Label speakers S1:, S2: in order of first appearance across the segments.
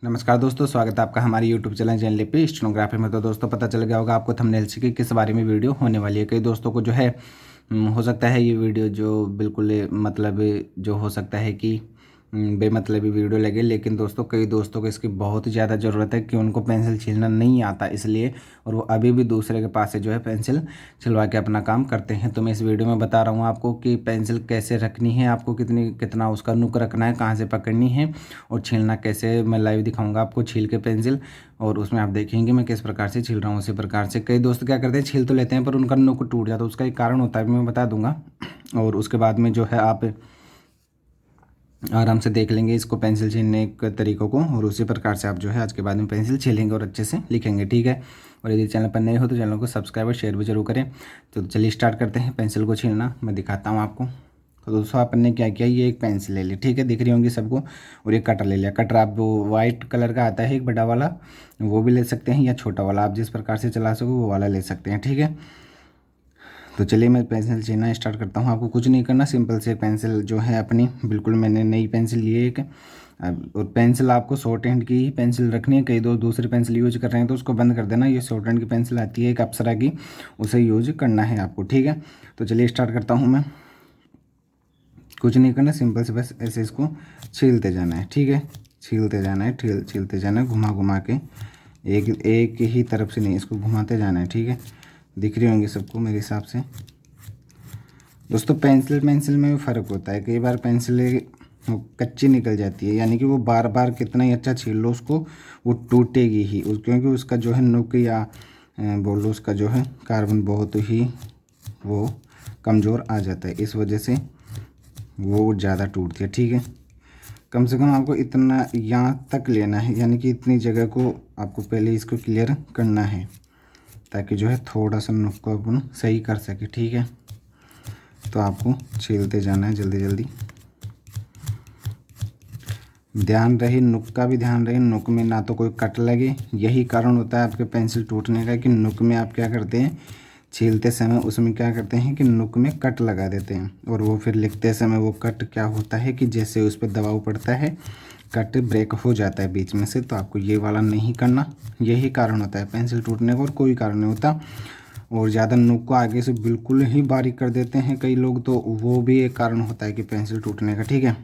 S1: नमस्कार दोस्तों, स्वागत है आपका हमारे यूट्यूब चैनल लिपि स्टेनोग्राफी में। तो दोस्तों पता चल गया होगा आपको थंबनेल से कि किस बारे में वीडियो होने वाली है। कई दोस्तों को जो है हो सकता है ये वीडियो जो बिल्कुल मतलब जो हो सकता है कि बेमतलबी वीडियो लगे, लेकिन दोस्तों कई दोस्तों को इसकी बहुत ही ज़्यादा ज़रूरत है कि उनको पेंसिल छीलना नहीं आता इसलिए, और वो अभी भी दूसरे के पास से जो है पेंसिल छिलवा के अपना काम करते हैं। तो मैं इस वीडियो में बता रहा हूँ आपको कि पेंसिल कैसे रखनी है, आपको कितना उसका नुक रखना है, कहाँ से पकड़नी है और छीलना कैसे। मैं लाइव दिखाऊंगा आपको छील के पेंसिल, और उसमें आप देखेंगे मैं किस प्रकार से छील रहा हूँ। उसी प्रकार से कई दोस्त क्या करते हैं, छील तो लेते हैं पर उनका नुक टूट जाता है। उसका एक कारण होता है, मैं बता दूंगा, और उसके बाद में जो है आप आराम से देख लेंगे इसको पेंसिल छीलने के तरीक़ों को, और उसी प्रकार से आप जो है आज के बाद में पेंसिल छीलेंगे और अच्छे से लिखेंगे, ठीक है। और यदि चैनल पर नए हो तो चैनल को सब्सक्राइब और शेयर भी जरूर करें। तो चलिए स्टार्ट करते हैं पेंसिल को छीलना, मैं दिखाता हूँ आपको। तो दोस्तों आपने क्या किया, ये एक पेंसिल ले ली, ठीक है, दिख रही होंगी सबको, और एक कटर ले लिया। कटर आप वो वाइट कलर का आता है एक बड़ा वाला, वो भी ले सकते हैं, या छोटा वाला आप जिस प्रकार से चला सको वो वाला ले सकते हैं, ठीक है। तो चलिए मैं पेंसिल छीलना स्टार्ट करता हूँ। आपको कुछ नहीं करना, सिंपल से पेंसिल जो है अपनी, बिल्कुल मैंने नई पेंसिल ली है एक, और पेंसिल आपको शॉर्ट हैंड की ही पेंसिल रखनी है। कई दूसरी पेंसिल यूज कर रहे हैं तो उसको बंद कर देना। ये शॉर्ट हैंड की पेंसिल आती है एक अप्सरा की, उसे यूज करना है आपको, ठीक है। तो चलिए स्टार्ट करता हूँ मैं। कुछ नहीं करना, सिंपल से बस ऐसे इसको छीलते जाना है, ठीक है। छीलते जाना है, छीलते जाना है, घुमा घुमा के, एक ही तरफ से नहीं, इसको घुमाते जाना है, ठीक है। दिख रही होंगी सबको मेरे हिसाब से। दोस्तों पेंसिल में भी फ़र्क होता है, कई बार पेंसिल कच्ची निकल जाती है, यानी कि वो बार बार कितना ही अच्छा छील लो उसको, वो टूटेगी ही क्योंकि उसका जो है नुक या बोल लो उसका जो है कार्बन बहुत ही वो कमज़ोर आ जाता है, इस वजह से वो ज़्यादा टूटती है, ठीक है। कम से कम आपको इतना यहाँ तक लेना है, यानी कि इतनी जगह को आपको पहले इसको क्लियर करना है, ताकि जो है थोड़ा सा नुक को अपन सही कर सके, ठीक है। तो आपको छीलते जाना है जल्दी जल्दी। ध्यान रहे, नुक का भी ध्यान रहे, नुक में ना तो कोई कट लगे। यही कारण होता है आपके पेंसिल टूटने का कि नुक में आप क्या करते हैं, छीलते समय उसमें क्या करते हैं कि नुक में कट लगा देते हैं, और वो फिर लिखते समय वो कट क्या होता है कि जैसे उस पर दबाव पड़ता है कट ब्रेक हो जाता है बीच में से। तो आपको ये वाला नहीं करना, यही कारण होता है पेंसिल टूटने का, और कोई कारण नहीं होता। और ज़्यादा नुक को आगे से बिल्कुल ही बारीक कर देते हैं कई लोग, तो वो भी एक कारण होता है कि पेंसिल टूटने का, ठीक है।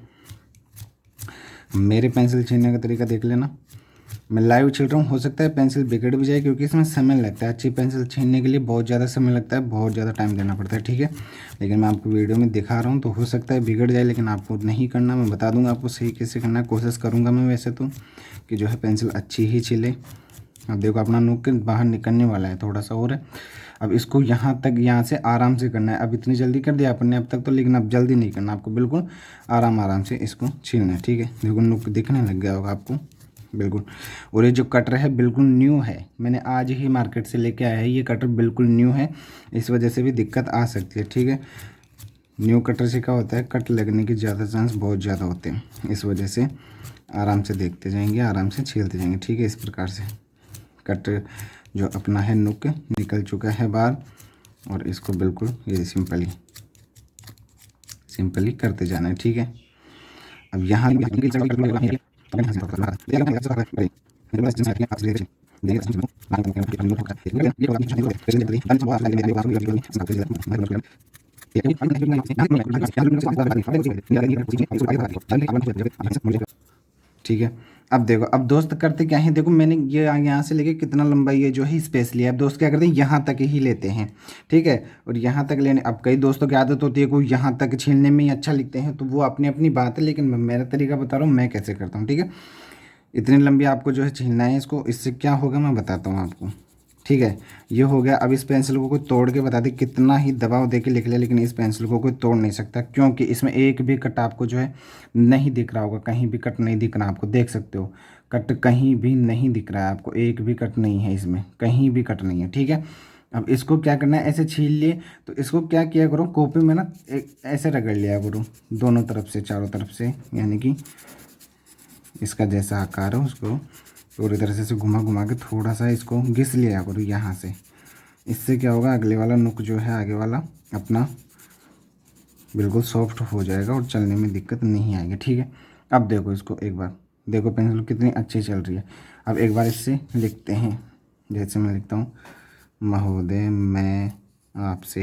S1: मेरे पेंसिल छीलने का तरीका देख लेना, मैं लाइव छील रहा हूँ। हो सकता है पेंसिल बिगड़ भी जाए क्योंकि इसमें समय लगता है, अच्छी पेंसिल छीलने के लिए बहुत ज़्यादा समय लगता है, बहुत ज़्यादा टाइम देना पड़ता है, ठीक है। लेकिन मैं आपको वीडियो में दिखा रहा हूँ तो हो सकता है बिगड़ जाए, लेकिन आपको नहीं करना, मैं बता दूंगा आपको सही कैसे करना है। कोशिश करूँगा मैं वैसे तो कि जो है पेंसिल अच्छी ही छिले। अब देखो अपना नुक बाहर निकलने वाला है, थोड़ा सा और है। अब इसको यहाँ तक, यहाँ से आराम से करना है। अब इतनी जल्दी कर दिया आपने अब तक तो, लेकिन अब जल्दी नहीं करना, आपको बिल्कुल आराम से इसको छीलना है, ठीक है। देखो नुक दिखने लग गया होगा आपको, बिल्कुल। और ये जो कटर है बिल्कुल न्यू है, मैंने आज ही मार्केट से लेके आया है, ये कटर बिल्कुल न्यू है, इस वजह से भी दिक्कत आ सकती है, ठीक है। न्यू कटर से क्या होता है, कट लगने के ज़्यादा चांस बहुत ज़्यादा होते हैं, इस वजह से आराम से देखते जाएंगे, आराम से छीलते जाएंगे, ठीक है। इस प्रकार से कट जो अपना है नुक निकल चुका है बाहर, और इसको बिल्कुल ये सिंपली करते जाना है, ठीक है। अब यहाँ ठीक है। अब देखो, अब दोस्त करते क्या है, देखो मैंने ये यहाँ से लेके कितना लंबा ये जो है स्पेस लिया है। अब दोस्त क्या करते हैं, यहाँ तक ही लेते हैं, ठीक है। और यहाँ तक लेने, अब कई दोस्तों की आदत होती है कोई यहाँ तक छीलने में ही अच्छा लिखते हैं, तो वो अपनी अपनी बात है, लेकिन मैं मेरा तरीका बता रहा हूँ मैं कैसे करता हूँ, ठीक है। इतनी लंबी आपको जो है छीलना है इसको, इससे क्या होगा मैं बताता हूँ आपको, ठीक है। ये हो गया। अब इस पेंसिल को कोई तोड़ के बता दे, कितना ही दबाव दे के लिख ले, लेकिन इस पेंसिल को कोई तोड़ नहीं सकता, क्योंकि इसमें एक भी कट आपको जो है नहीं दिख रहा होगा, कहीं भी कट नहीं दिख रहा, आपको देख सकते हो कट कहीं भी नहीं दिख रहा है आपको, एक भी कट नहीं है इसमें, कहीं भी कट नहीं है, ठीक है। अब इसको क्या करना है, ऐसे छील लिए तो इसको क्या किया करो, कॉपी में ना एक ऐसे रगड़ लिया करो दोनों तरफ से, चारों तरफ से, यानी कि इसका जैसा आकार है उसको पूरी तरह से घुमा घुमा के थोड़ा सा इसको घिस लिया करो यहाँ से। इससे क्या होगा, अगले वाला नुक जो है आगे वाला अपना बिल्कुल सॉफ्ट हो जाएगा और चलने में दिक्कत नहीं आएगी, ठीक है। अब देखो इसको एक बार देखो पेंसिल कितनी अच्छी चल रही है। अब एक बार इससे लिखते हैं, जैसे मैं लिखता हूँ, महोदय मैं आपसे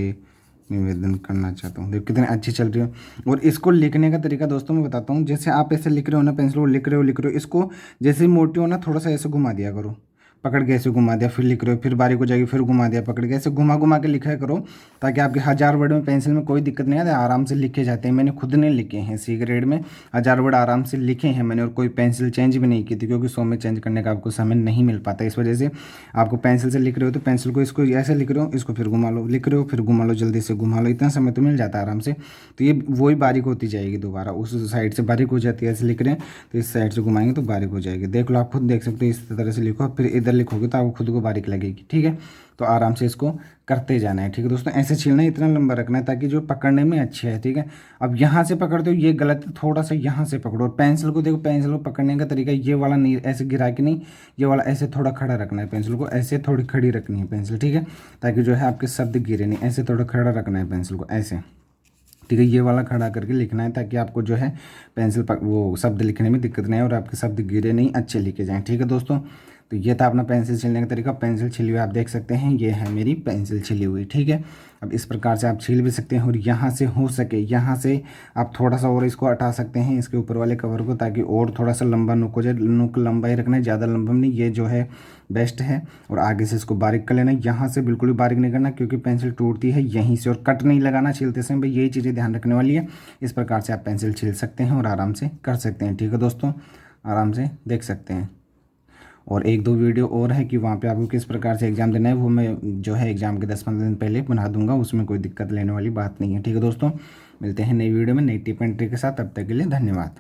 S1: निवेदन करना चाहता हूँ। देखो कितनी अच्छी चल रही है। और इसको लिखने का तरीका दोस्तों मैं बताता हूँ। जैसे आप ऐसे लिख रहे हो ना, पेंसिल को लिख रहे हो, इसको जैसे ही मोटी हो ना, थोड़ा सा ऐसे घुमा दिया करो, पकड़ के ऐसे घुमा दिया, फिर लिख रहे हो, फिर बारीक हो जाएगी, फिर घुमा दिया पकड़ के, ऐसे घुमा घुमा के लिखा करो, ताकि आपके 1000 वर्ड में पेंसिल में कोई दिक्कत नहीं आती, आराम से लिखे जाते हैं। मैंने खुद ने लिखे हैं, सी ग्रेड में 1000 वर्ड आराम से लिखे हैं मैंने, और कोई पेंसिल चेंज भी नहीं की थी, क्योंकि 100 में चेंज करने का आपको समय नहीं मिल पाता। इस वजह से आपको पेंसिल से लिख रहे हो तो पेंसिल को इसको ऐसे लिख रहे हो, इसको फिर घुमा लो, लिख रहे हो फिर घुमा लो, जल्दी से घुमा लो, इतना समय तो मिल जाता है आराम से। तो ये वही बारीक होती जाएगी, दोबारा उस साइड से बारीक हो जाती है। ऐसे लिख रहे हैं तो इस साइड से घुमाएंगे तो बारीक हो जाएगी। देख लो, आप खुद देख सकते हो। इस तरह से लिखो, फिर इधर लिखोगे तो आपको खुद को बारीक लगेगी। ठीक है, तो आराम से इसको करते जाना है। ठीक है दोस्तों, ऐसे छीलना है, इतना लंबा रखना है ताकि जो पकड़ने में अच्छे है। ठीक है, अब यहाँ से पकड़ते हो ये गलत है, थोड़ा सा यहाँ से पकड़ो। और पेंसिल को देखो, पेंसिल को पकड़ने का तरीका ये वाला नहीं, ऐसे गिरा के नहीं, ये वाला ऐसे थोड़ा खड़ा रखना है। पेंसिल को ऐसे थोड़ी खड़ी रखनी है पेंसिल। ठीक है, ताकि जो है आपके शब्द गिरे नहीं, ऐसे थोड़ा खड़ा रखना है पेंसिल को ऐसे। ठीक है, ये वाला खड़ा करके लिखना है, ताकि आपको जो है पेंसिल वो शब्द लिखने में दिक्कत नहीं है, और आपके शब्द गिरे नहीं, अच्छे लिखे जाएँ। ठीक है दोस्तों, तो ये था अपना पेंसिल छीलने का तरीका। पेंसिल छिली हुई आप देख सकते हैं, ये है मेरी पेंसिल छिली हुई। ठीक है, अब इस प्रकार से आप छील भी सकते हैं, और यहाँ से हो सके यहाँ से आप थोड़ा सा और इसको हटा सकते हैं, इसके ऊपर वाले कवर को, ताकि और थोड़ा सा लंबा नुक हो जाए। नुक लंबा ही रखना है, ज़्यादा लंबा नहीं, ये जो है बेस्ट है। और आगे से इसको बारीक कर लेना है, यहाँ से बिल्कुल भी बारीक नहीं करना, क्योंकि पेंसिल टूटती है यहीं से। और कट नहीं लगाना छीलते समय, भाई यही चीज़ें ध्यान रखने वाली है। इस प्रकार से आप पेंसिल छील सकते हैं और आराम से कर सकते हैं। ठीक है दोस्तों, आराम से देख सकते हैं। और एक दो वीडियो और है कि वहाँ पे आपको किस प्रकार से एग्ज़ाम देना है, वो मैं जो है एग्ज़ाम के 10-15 दिन पहले बना दूंगा, उसमें कोई दिक्कत लेने वाली बात नहीं है। ठीक है दोस्तों, मिलते हैं नई वीडियो में नई टिप एंड ट्रिक के साथ। तब तक के लिए धन्यवाद।